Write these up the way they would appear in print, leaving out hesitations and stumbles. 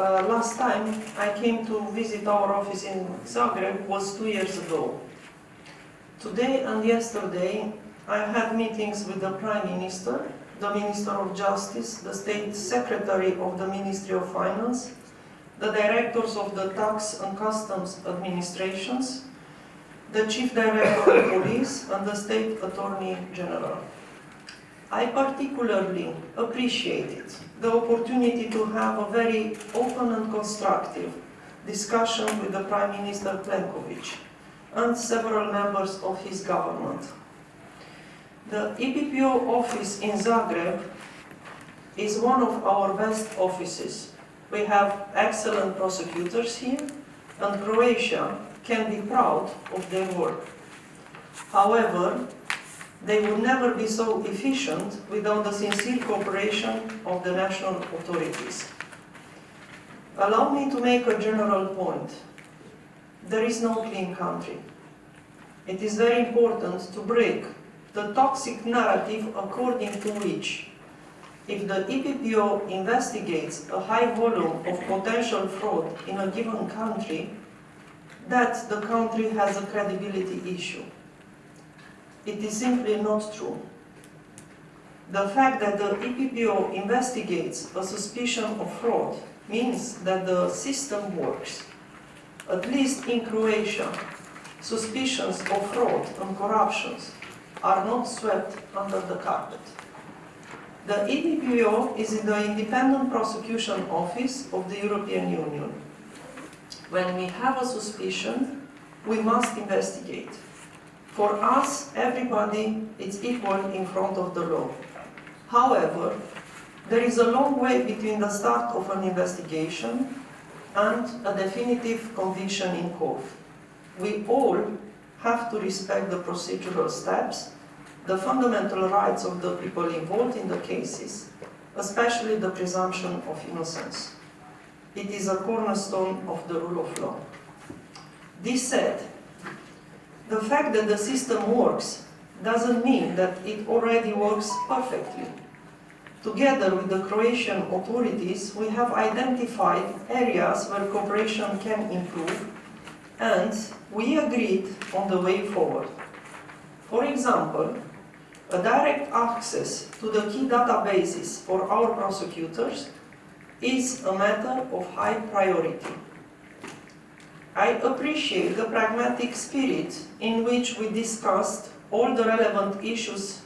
last time I came to visit our office in Zagreb was 2 years ago. Today and yesterday I had meetings with the Prime Minister, the Minister of Justice, the State Secretary of the Ministry of Finance, the directors of the Tax and Customs Administrations, the Chief Director of Police and the State Attorney General. I particularly appreciated the opportunity to have a very open and constructive discussion with the Prime Minister Plenković and several members of his government. The EPPO office in Zagreb is one of our best offices. We have excellent prosecutors here, and Croatia can be proud of their work. However, they would never be so efficient without the sincere cooperation of the national authorities. Allow me to make a general point. There is no clean country. It is very important to break the toxic narrative according to which, if the EPPO investigates a high volume of potential fraud in a given country, that the country has a credibility issue. It is simply not true. The fact that the EPPO investigates a suspicion of fraud means that the system works. At least in Croatia, suspicions of fraud and corruptions are not swept under the carpet. The EPPO is in the Independent Prosecution Office of the European Union. When we have a suspicion, we must investigate. For us, everybody is equal in front of the law. However, there is a long way between the start of an investigation and a definitive conviction in court. We all have to respect the procedural steps, the fundamental rights of the people involved in the cases, especially the presumption of innocence. It is a cornerstone of the rule of law. This said, the fact that the system works doesn't mean that it already works perfectly. Together with the Croatian authorities, we have identified areas where cooperation can improve, and we agreed on the way forward. For example, a direct access to the key databases for our prosecutors is a matter of high priority. I appreciate the pragmatic spirit in which we discussed all the relevant issues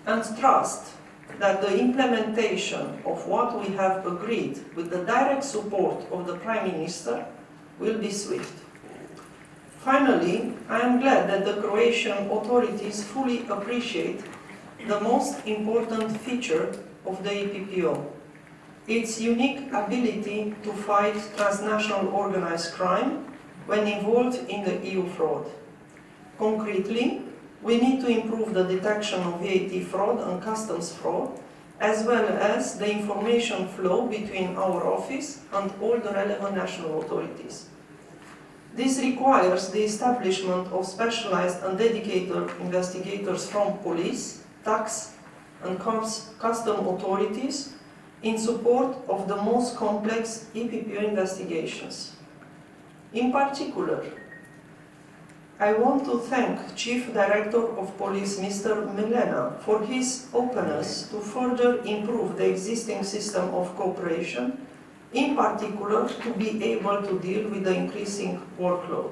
and trust that the implementation of what we have agreed with the direct support of the Prime Minister will be swift. Finally, I am glad that the Croatian authorities fully appreciate the most important feature of the EPPO, its unique ability to fight transnational organized crime when involved in the EU fraud. Concretely, we need to improve the detection of VAT fraud and customs fraud, as well as the information flow between our office and all the relevant national authorities. This requires the establishment of specialized and dedicated investigators from police, tax and custom authorities in support of the most complex EPPO investigations. In particular, I want to thank Chief Director of Police Mr. Milena for his openness to further improve the existing system of cooperation, in particular to be able to deal with the increasing workload.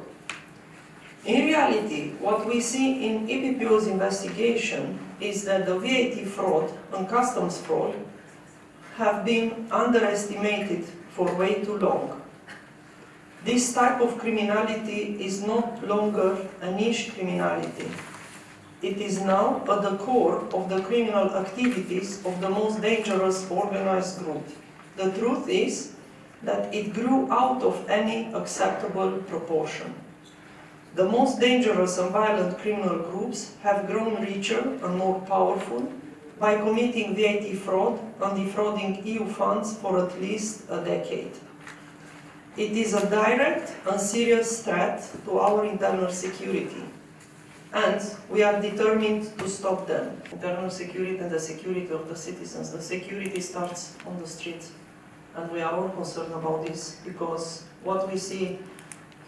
In reality, what we see in EPPO's investigation is that the VAT fraud and customs fraud have been underestimated for way too long. This type of criminality is no longer a niche criminality. It is now at the core of the criminal activities of the most dangerous organized group. The truth is that it grew out of any acceptable proportion. The most dangerous and violent criminal groups have grown richer and more powerful by committing VAT fraud and defrauding EU funds for at least a decade. It is a direct and serious threat to our internal security, and we are determined to stop them. Internal security and the security of the citizens. The security starts on the streets. And we are all concerned about this, because what we see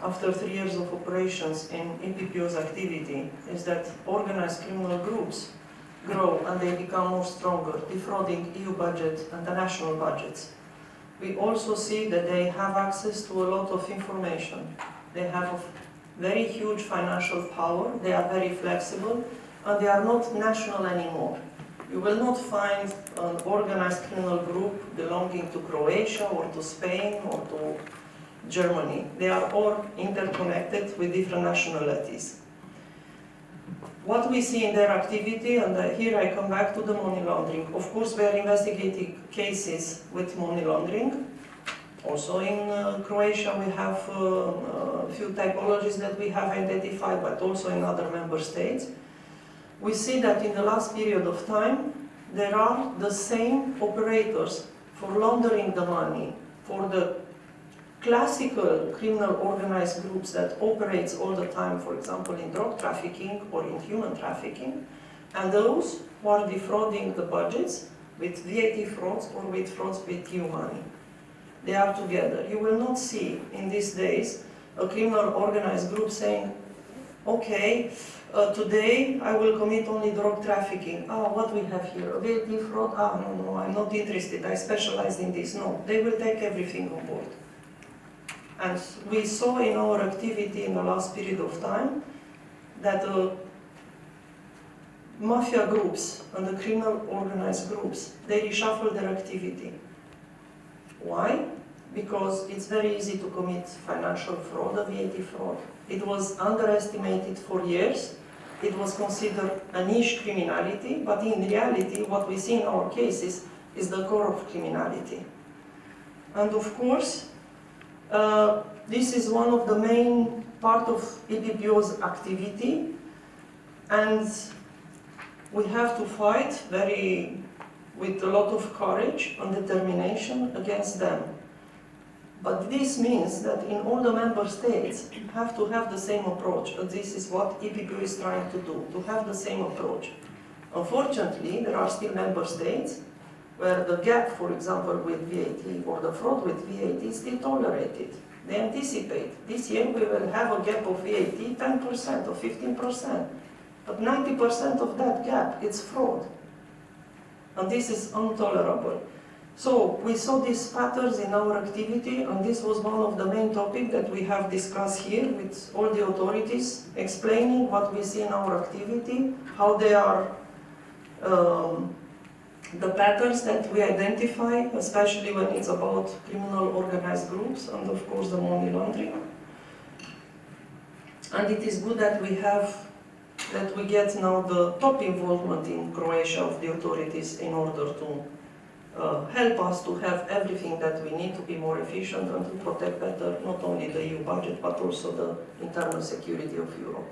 after 3 years of operations in EPPO's activity is that organized criminal groups grow and they become more stronger, defrauding EU budget and the national budgets. We also see that they have access to a lot of information. They have a very huge financial power, they are very flexible, and they are not national anymore. You will not find an organized criminal group belonging to Croatia or to Spain or to Germany. They are all interconnected with different nationalities. What we see in their activity, and here I come back to the money laundering. Of course, we are investigating cases with money laundering. Also in Croatia we have a few typologies that we have identified, but also in other member states. We see that in the last period of time, there are the same operators for laundering the money, for the classical criminal organized groups that operates all the time, for example, in drug trafficking or in human trafficking, and those who are defrauding the budgets with VAT frauds or with frauds with EU money. They are together. You will not see in these days a criminal organized group saying, okay, today I will commit only drug trafficking. Ah, what we have here? VAT fraud? Ah, no, I'm not interested. I specialize in this. No, they will take everything on board. And we saw in our activity in the last period of time that mafia groups and the criminal organized groups, they reshuffle their activity. Why? Because it's very easy to commit financial fraud, a VAT fraud. It was underestimated for years. It was considered a niche criminality, but in reality, what we see in our cases is the core of criminality. And of course, this is one of the main part of EPPO's activity, and we have to fight with a lot of courage and determination against them. But this means that in all the member states, you have to have the same approach, and this is what EPPO is trying to do, to have the same approach. Unfortunately, there are still member states where the gap, for example, with VAT or the fraud with VAT is still tolerated. They anticipate. This year we will have a gap of VAT 10% or 15%, but 90% of that gap is fraud. And this is intolerable. So we saw these patterns in our activity, and this was one of the main topics that we have discussed here with all the authorities, explaining what we see in our activity, how they are the patterns that we identify, especially when it's about criminal organized groups and of course the money laundering. And it is good that we get now the top involvement in Croatia of the authorities in order to help us to have everything that we need to be more efficient and to protect better not only the EU budget but also the internal security of Europe.